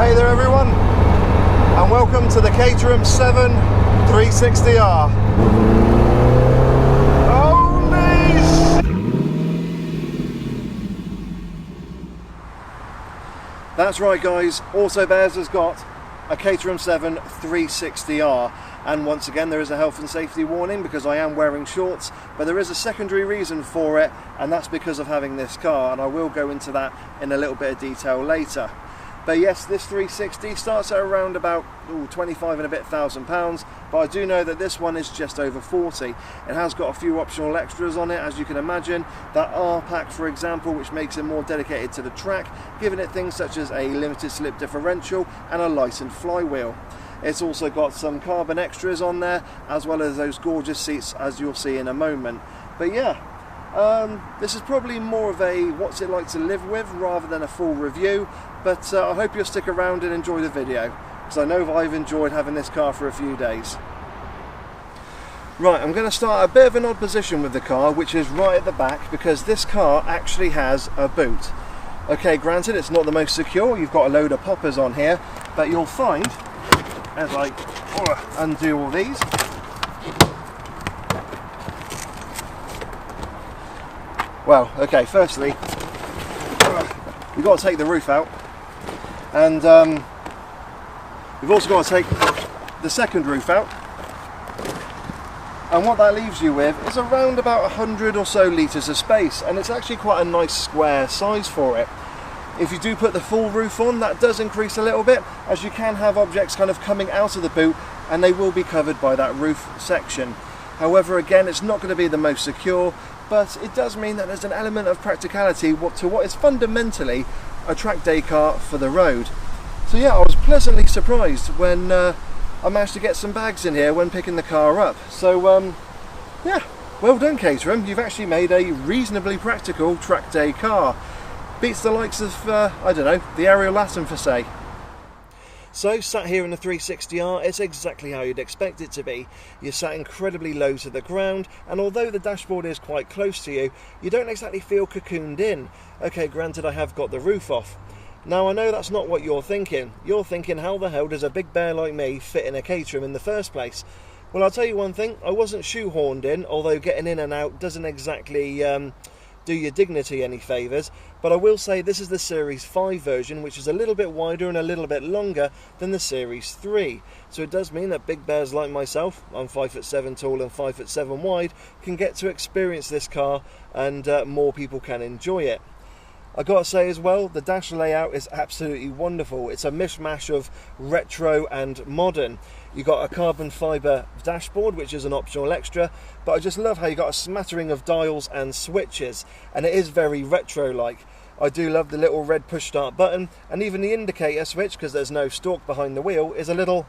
Hey there everyone, and welcome to the Caterham 7 360R. Oh nice! That's right guys, AutoBears has got a Caterham 7 360R, and once again there is a health and safety warning because I am wearing shorts, but there is a secondary reason for it, and that's because of having this car, and I will go into that in a little bit of detail later. But yes, this 360 starts at around about 25 and a bit £1,000, but I do know that this one is just over 40. It has got a few optional extras on it, as you can imagine. That R-Pack, for example, which makes it more dedicated to the track, giving it things such as a limited slip differential and a lightened flywheel. It's also got some carbon extras on there, as well as those gorgeous seats, as you'll see in a moment. But yeah, this is probably more of a what's it like to live with rather than a full review, but I hope you'll stick around and enjoy the video, because I know I've enjoyed having this car for a few days. Right, I'm going to start a bit of an odd position with the car, which is right at the back, because this car actually has a boot. Okay, granted it's not the most secure, you've got a load of poppers on here, but you'll find, as I undo all these, well, okay, firstly, you've got to take the roof out, and you've also got to take the second roof out, and what that leaves you with is around about 100 or so litres of space, and it's actually quite a nice square size for it. If you do put the full roof on, that does increase a little bit, as you can have objects kind of coming out of the boot, and they will be covered by that roof section. However, again, it's not going to be the most secure, but it does mean that there's an element of practicality to what is fundamentally a track day car for the road. So yeah, I was pleasantly surprised when I managed to get some bags in here when picking the car up. So yeah, well done Caterham, you've actually made a reasonably practical track day car. Beats the likes of, I don't know, the Ariel Latin for say. So, sat here in the 360R, it's exactly how you'd expect it to be. You're sat incredibly low to the ground, and although the dashboard is quite close to you, you don't exactly feel cocooned in. Okay, granted I have got the roof off. Now I know that's not what you're thinking. You're thinking, how the hell does a big bear like me fit in a Caterham in the first place? Well, I'll tell you one thing, I wasn't shoehorned in, although getting in and out doesn't exactly do your dignity any favours, but I will say this is the Series 5 version, which is a little bit wider and a little bit longer than the Series 3. So it does mean that big bears like myself, I'm 5'7" tall and 5'7" wide, can get to experience this car, and more people can enjoy it. I gotta say as well, the dash layout is absolutely wonderful. It's a mishmash of retro and modern. You got a carbon fibre dashboard, which is an optional extra, but I just love how you got a smattering of dials and switches, and it is very retro-like. I do love the little red push start button, and even the indicator switch, because there's no stalk behind the wheel, is a little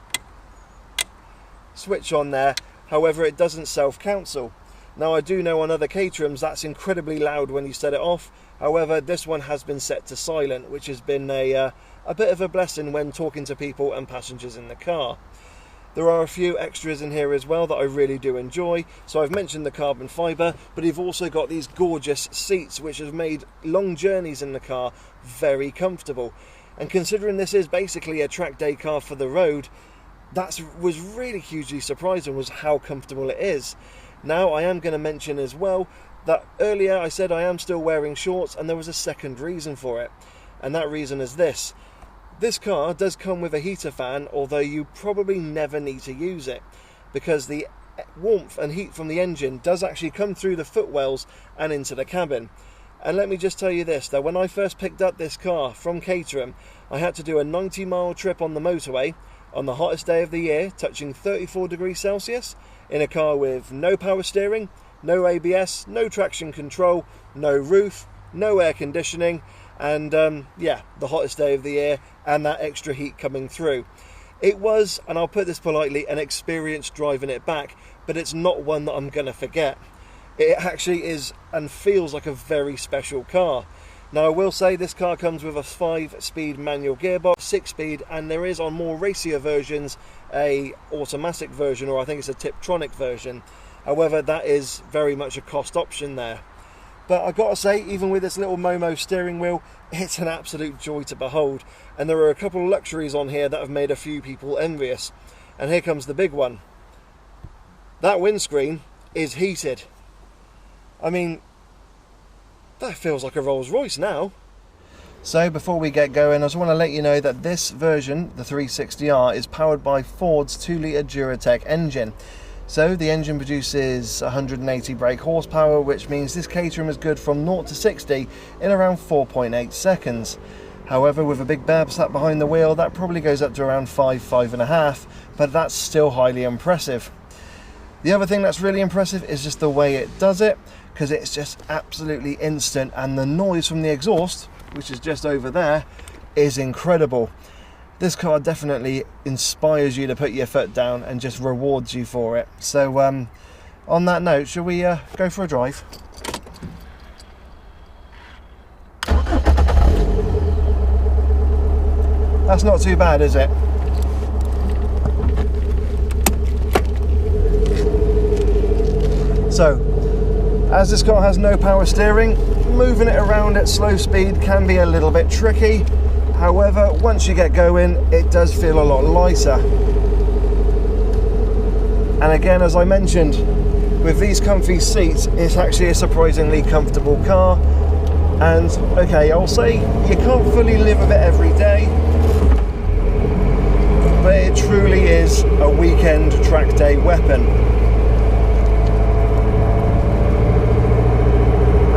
switch on there. However, it doesn't self-cancel. Now I do know on other Caterhams that's incredibly loud when you set it off. However, this one has been set to silent, which has been a bit of a blessing when talking to people and passengers in the car. There are a few extras in here as well that I really do enjoy. So I've mentioned the carbon fibre, but you've also got these gorgeous seats which have made long journeys in the car very comfortable. And considering this is basically a track day car for the road, that was really hugely surprising, was how comfortable it is. Now I am going to mention as well that earlier I said I am still wearing shorts, and there was a second reason for it, and that reason is this. This car does come with a heater fan, although you probably never need to use it, because the warmth and heat from the engine does actually come through the footwells and into the cabin. And let me just tell you this, that when I first picked up this car from Caterham, I had to do a 90-mile trip on the motorway on the hottest day of the year, touching 34 degrees Celsius, in a car with no power steering, no ABS, no traction control, no roof, no air conditioning, and yeah, the hottest day of the year, and that extra heat coming through. It was, and I'll put this politely, an experience driving it back, but it's not one that I'm going to forget. It actually is and feels like a very special car. Now I will say this car comes with a 5-speed manual gearbox, 6-speed, and there is on more racier versions a automatic version, or I think it's a Tiptronic version. However, that is very much a cost option there. But I've got to say, even with this little Momo steering wheel, it's an absolute joy to behold. And there are a couple of luxuries on here that have made a few people envious. And here comes the big one. That windscreen is heated. I mean, that feels like a Rolls Royce now. So before we get going, I just want to let you know that this version, the 360R, is powered by Ford's 2-litre Duratec engine. So the engine produces 180 brake horsepower, which means this Caterham is good from 0 to 60 in around 4.8 seconds. However, with a big Bab sat behind the wheel, that probably goes up to around 5.5, but that's still highly impressive. The other thing that's really impressive is just the way it does it, because it's just absolutely instant, and the noise from the exhaust, which is just over there, is incredible. This car definitely inspires you to put your foot down and just rewards you for it. So on that note, shall we go for a drive? That's not too bad, is it? So, as this car has no power steering, moving it around at slow speed can be a little bit tricky. However, once you get going, it does feel a lot lighter. And again, as I mentioned, with these comfy seats, it's actually a surprisingly comfortable car. And okay, I'll say you can't fully live with it every day, but it truly is a weekend track day weapon.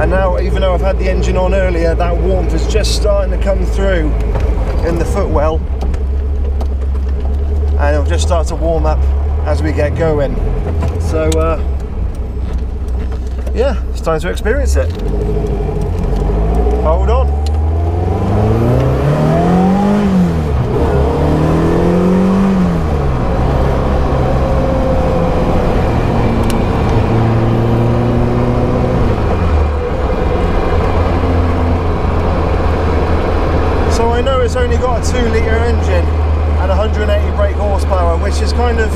And now, even though I've had the engine on earlier, that warmth is just starting to come through in the footwell, and it'll just start to warm up as we get going. So yeah, it's time to experience it. Hold on. It's only got a 2-litre engine and 180 brake horsepower, which is kind of,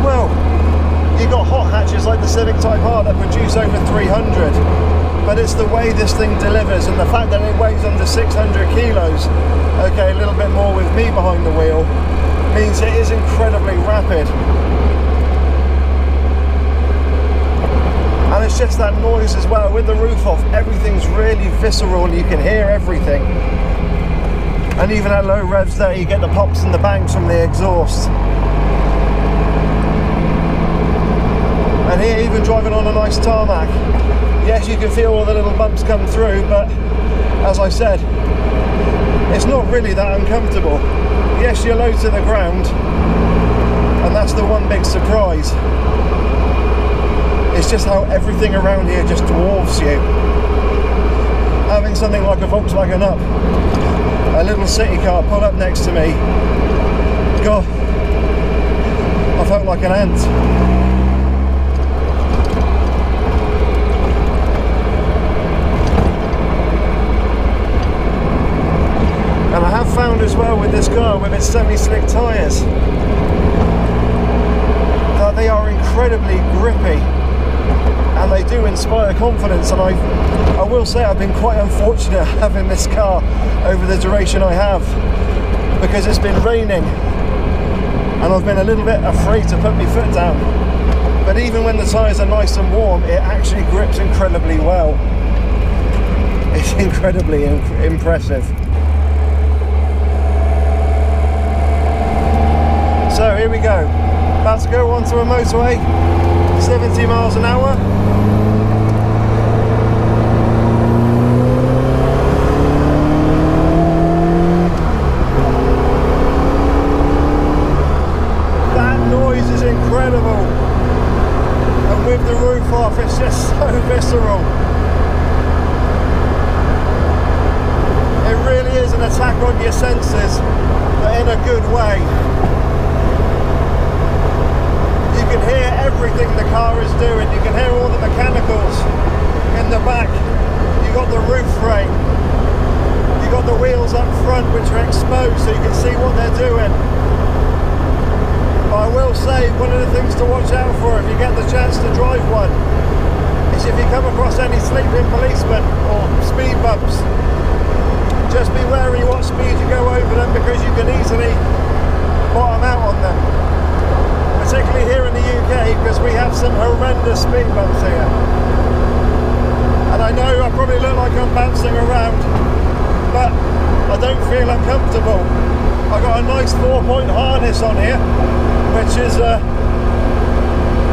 well, you got hot hatches like the Civic Type R that produce over 300, but it's the way this thing delivers, and the fact that it weighs under 600 kilos, okay, a little bit more with me behind the wheel, means it is incredibly rapid. And it's just that noise as well. With the roof off, everything's really visceral and you can hear everything. And even at low revs there, you get the pops and the bangs from the exhaust. And here, even driving on a nice tarmac, yes, you can feel all the little bumps come through, but as I said, it's not really that uncomfortable. Yes, you're low to the ground, and that's the one big surprise. It's just how everything around here just dwarfs you. Having something like a Volkswagen Up, a little city car pull up next to me, God, I felt like an ant. And I have found as well with this car, with its semi-slick tyres, that they are incredibly grippy and they do inspire confidence. And I will say I've been quite unfortunate having this car over the duration I have, because it's been raining and I've been a little bit afraid to put my foot down. But even when the tyres are nice and warm, it actually grips incredibly well. It's incredibly impressive. So here we go, about to go onto a motorway, 70 miles an hour. That noise is incredible, and with the roof off, it's just so visceral. It really is an attack on your senses, but in a good way. You can hear everything the car is doing. You can hear all the mechanicals in the back. You got the roof frame. You got the wheels up front, which are exposed, so you can see what they're doing. But I will say, one of the things to watch out for if you get the chance to drive one ladies, if you come across any sleeping policemen or speed bumps, just be wary what speed you go over them, because you can easily bottom out on them. Particularly here in the UK, because we have some horrendous speed bumps here. And I know I probably look like I'm bouncing around, but I don't feel uncomfortable. I've got a nice 4-point harness on here, which is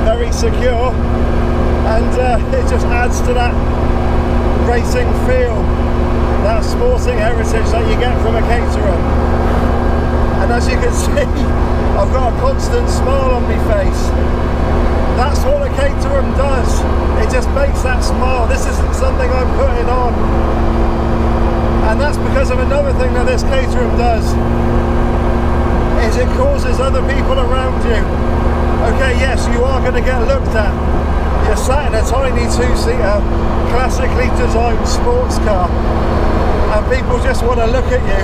very secure, and it just adds to that racing feel, that sporting heritage that you get from a Caterham. And as you can see, I've got a constant smile on my face. That's what a Caterham does. It just makes that smile. This isn't something I'm putting on. And that's because of another thing that this Caterham does, is it causes other people around you. Okay, yes, you are going to get looked at. You're sat in a tiny 2-seater, classically designed sports car, and people just want to look at you.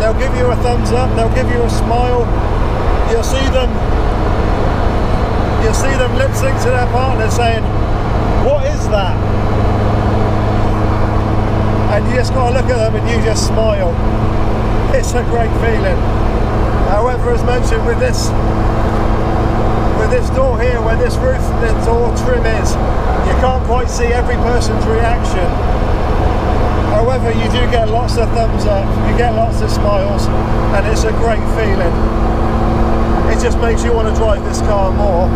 They'll give you a thumbs up, they'll give you a smile. You'll see them lip sync to their partner saying, "What is that?" And you just got to look at them and you just smile. It's a great feeling. However, as mentioned, with this door here, where this roof, the door trim is, you can't quite see every person's reaction. However, you do get lots of thumbs up, you get lots of smiles, and it's a great feeling. It just makes you want to drive this car more.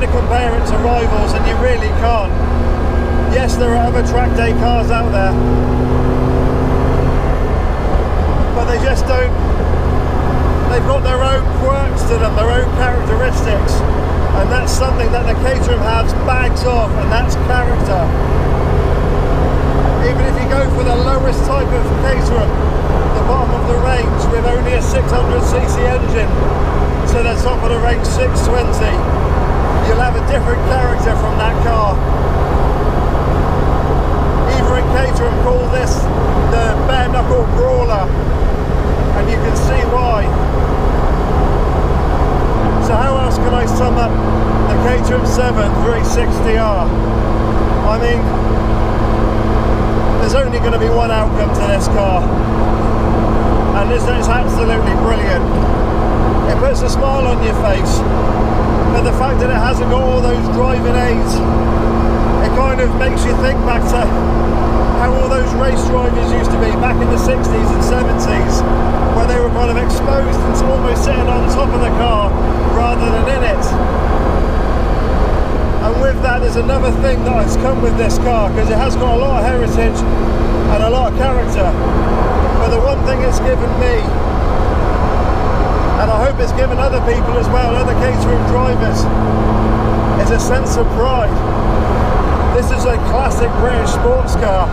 Compare it to rivals, and you really can't. Yes, there are other track day cars out there, but they just don't, they've got their own quirks to them, their own characteristics, and that's something that the Caterham has bags of, and that's character. Even if you go for the lowest type of Caterham, the bottom of the range, with only a 600cc engine to the top of the range 620, you'll have a different character from that car. Eva and Caterham call this the bare knuckle brawler, and you can see why. So how else can I sum up the Caterham 7 360R? I mean, there's only going to be one outcome to this car, and it's absolutely brilliant. It puts a smile on your face. But the fact that it hasn't got all those driving aids, it kind of makes you think back to how all those race drivers used to be back in the 60s and 70s, where they were kind of exposed and almost sitting on top of the car rather than in it. And with that, there's another thing that has come with this car, because it has got a lot of heritage and a lot of character. But the one thing it's given me, and I hope it's given other people as well, other Caterham drivers, is a sense of pride. This is a classic British sports car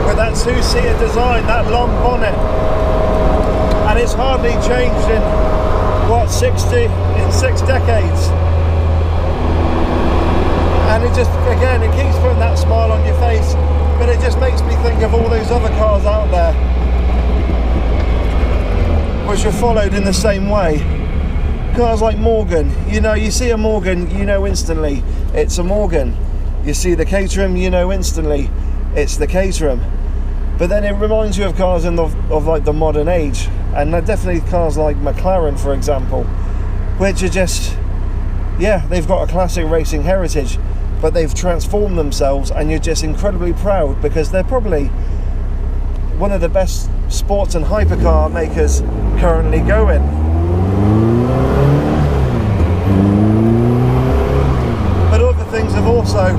with that 2-seater design, that long bonnet, and it's hardly changed in what, 6 decades. And it just, again, it keeps putting that smile on your face, but it just makes me think of all those other cars out there which are followed in the same way. Cars like Morgan, you see a Morgan, you know instantly it's a Morgan. You see the Caterham, you know instantly it's the Caterham. But then it reminds you of cars of like the modern age, and definitely cars like McLaren, for example, which are just, yeah, they've got a classic racing heritage, but they've transformed themselves, and you're just incredibly proud because they're probably one of the best sports and hypercar makers currently going. But other things have also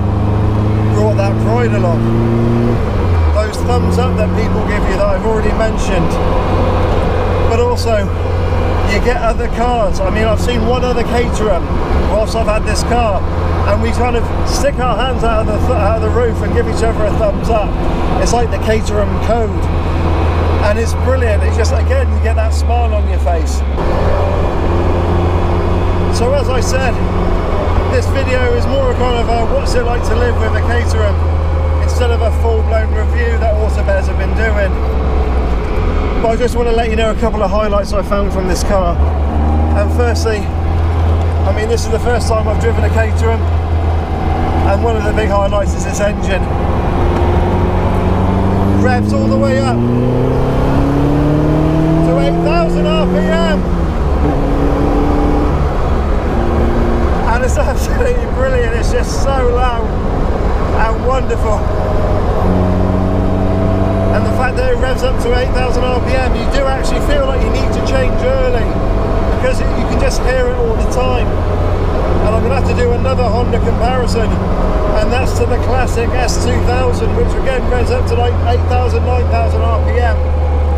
brought that pride along. Those thumbs up that people give you that I've already mentioned. But also, you get other cars. I mean, I've seen one other Caterham whilst I've had this car, and we kind of stick our hands out of the roof and give each other a thumbs up. It's like the Caterham code. and it's brilliant. It's just, again, you get that smile on your face. So as I said, this video is more kind of a what's it like to live with a Caterham instead of a full-blown review that AutoBears have been doing. But I just want to let you know a couple of highlights I found from this car. And firstly, I mean, this is the first time I've driven a Caterham, and one of the big highlights is this engine. Revs all the way up to 8,000 RPM, and it's absolutely brilliant. It's just so loud and wonderful, and the fact that it revs up to 8,000 RPM, you do actually feel like you need to change early, because you can just hear it all the time. And I'm going to have to do another Honda comparison, and that's to the classic S2000, which again revs up to like 8,000, 9,000 RPM.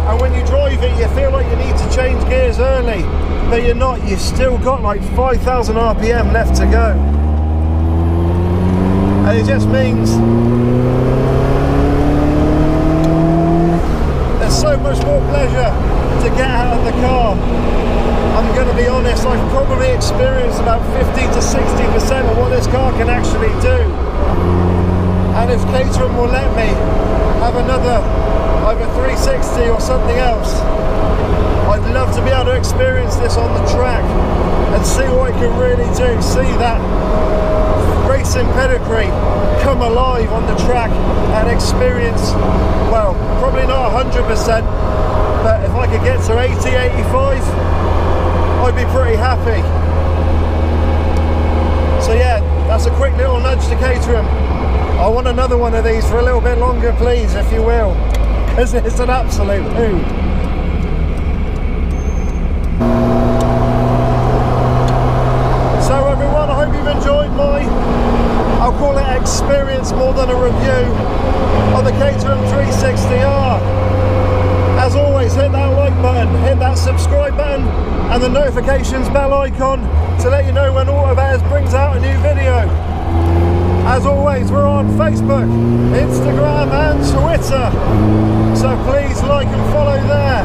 And when you drive it, you feel like you need to change gears early, but you're not. You've still got like 5,000 RPM left to go. And it just means there's so much more pleasure to get out of the car. I'm going to be honest, I've probably experienced about 50 to 60% of what this car can actually do. And if Caterham will let me have another, either 360 or something else, I'd love to be able to experience this on the track and see what it can really do. See that racing pedigree come alive on the track and experience, well, probably not 100%, but if I could get to 80, 85, I'd be pretty happy. So yeah, that's a quick little nudge to Caterham. I want another one of these for a little bit longer, please, if you will, because it's an absolute hoot. So everyone, I hope you've enjoyed my, I'll call it experience more than a review of the Caterham 360R. As always, hit that like button, hit that subscribe button and the notifications bell icon to let you know when AutoBears brings out a new video. As always, we're on Facebook, Instagram and Twitter, so please like and follow there.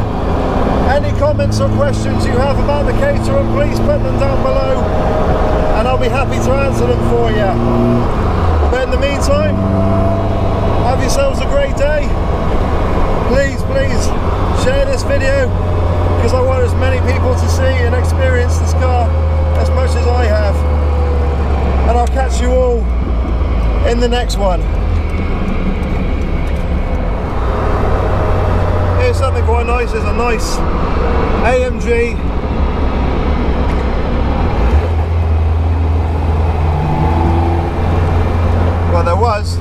Any comments or questions you have about the Caterham, please put them down below and I'll be happy to answer them for you. But in the meantime, have yourselves a great day. Please share this video, because I want as many people to see and experience this car as much as I have. And I'll catch you all in the next one. Here's something quite nice. There's a nice AMG well, there was